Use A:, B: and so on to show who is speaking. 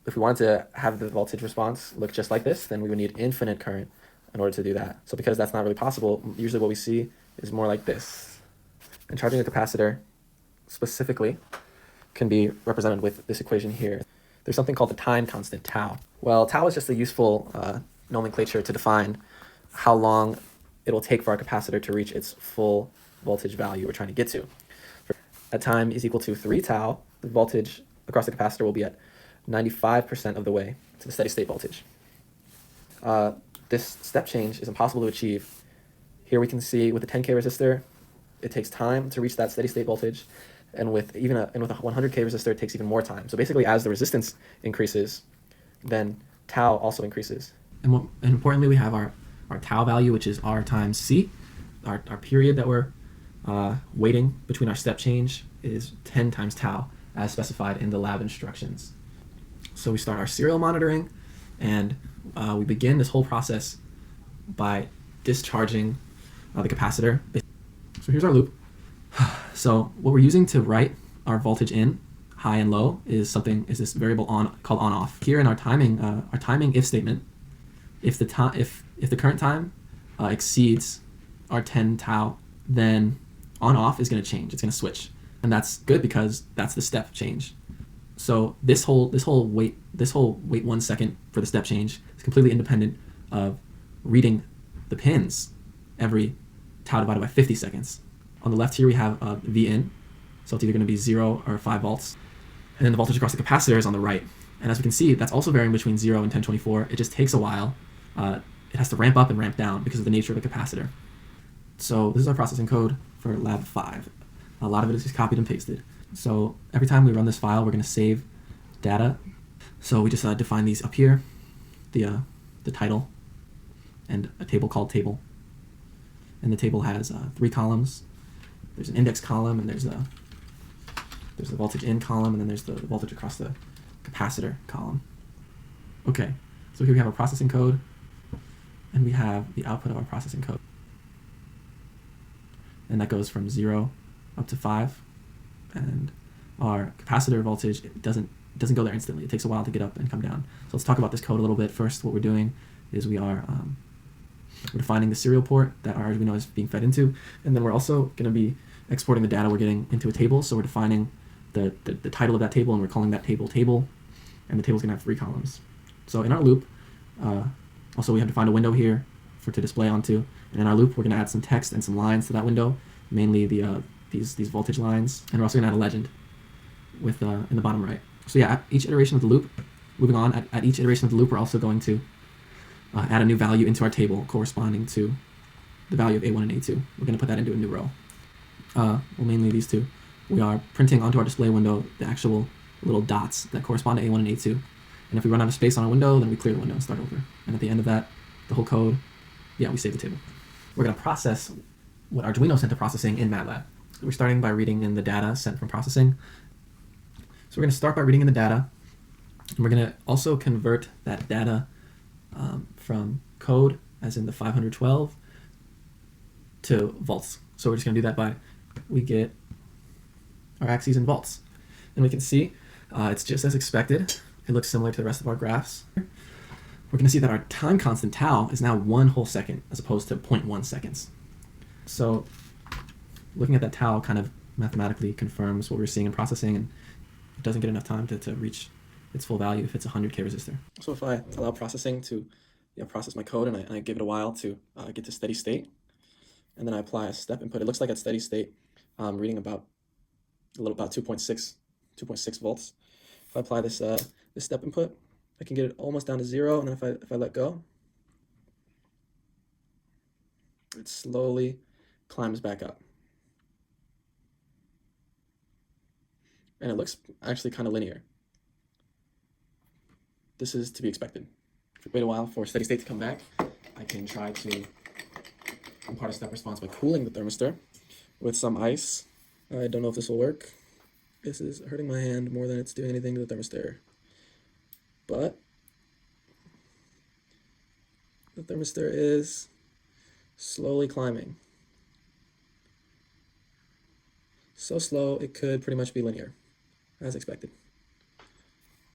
A: if we wanted to have the voltage response look just like this, then we would need infinite current in order to do that. So because that's not really possible, usually what we see is more like this. And charging a capacitor specifically can be represented with this equation here. There's something called the time constant, tau. Well, tau is just a useful nomenclature to define how long it'll take for our capacitor to reach its full voltage value we're trying to get to. At time is equal to 3 tau, the voltage across the capacitor will be at 95% of the way to the steady state voltage. This step change is impossible to achieve. Here we can see with the 10K resistor, it takes time to reach that steady state voltage, and with a 100K resistor, it takes even more time. So basically, as the resistance increases, then tau also increases. And importantly, we have our tau value, which is R times C. Our period that we're waiting between our step change is 10 times tau, as specified in the lab instructions. So we start our serial monitoring, and we begin this whole process by discharging the capacitor. So here's our loop. So what we're using to write our voltage in, high and low, is this variable called on/off. Here in our timing if statement, if the current time exceeds our 10 tau, then on/off is going to change. It's going to switch, and that's good because that's the step change. So this whole wait 1 second for the step change is completely independent of reading the pins every tau divided by 50 seconds. On the left here we have V in, so it's either going to be 0 or 5 volts. And then the voltage across the capacitor is on the right. And as we can see, that's also varying between 0 and 1024. It just takes a while. It has to ramp up and ramp down because of the nature of the capacitor. So this is our processing code for lab 5. A lot of it is just copied and pasted. So every time we run this file, we're going to save data. So we just define these up here, the title, and a table called table. And the table has 3 columns. There's an index column, and there's the voltage in column, and then there's the voltage across the capacitor column. Okay, so here we have our processing code, and we have the output of our processing code. And that goes from 0 up to 5. And our capacitor voltage doesn't go there instantly. It takes a while to get up and come down. So let's talk about this code a little bit. First, what we're doing is we're defining the serial port that our Arduino is being fed into, and then we're also going to be exporting the data we're getting into a table. So we're defining the title of that table, and we're calling that table, and the table's going to have 3 columns. So in our loop, also we have defined a window here to display onto, and in our loop we're going to add some text and some lines to that window, mainly these voltage lines, and we're also going to add a legend with in the bottom right. So yeah, at each iteration of the loop, moving on, at each iteration of the loop, we're also going to add a new value into our table corresponding to the value of A1 and A2. We're going to put that into a new row. Well, mainly these two. We are printing onto our display window the actual little dots that correspond to A1 and A2. And if we run out of space on a window, then we clear the window and start over. And at the end of that, the whole code, we save the table. We're going to process what Arduino sent to processing in MATLAB. We're starting by reading in the data sent from processing. So we're going to start by reading in the data, and we're going to also convert that data from code, as in the 512, to volts. So we're just going to do that by, we get our axes in volts. And we can see it's just as expected. It looks similar to the rest of our graphs. We're going to see that our time constant tau is now 1 whole second as opposed to 0.1 seconds. So looking at that tau kind of mathematically confirms what we're seeing in processing, and it doesn't get enough time to reach its full value if it's a 100K resistor. So if I allow processing to process my code, and I give it a while to get to steady state, and then I apply a step input, it looks like at steady state reading about 2.6 volts. If I apply this step input, I can get it almost down to 0, and then if I let go, it slowly climbs back up. And it looks actually kind of linear. This is to be expected. If we wait a while for steady state to come back, I can try to impart a step response by cooling the thermistor with some ice. I don't know if this will work. This is hurting my hand more than it's doing anything to the thermistor. But the thermistor is slowly climbing. So slow, it could pretty much be linear, as expected.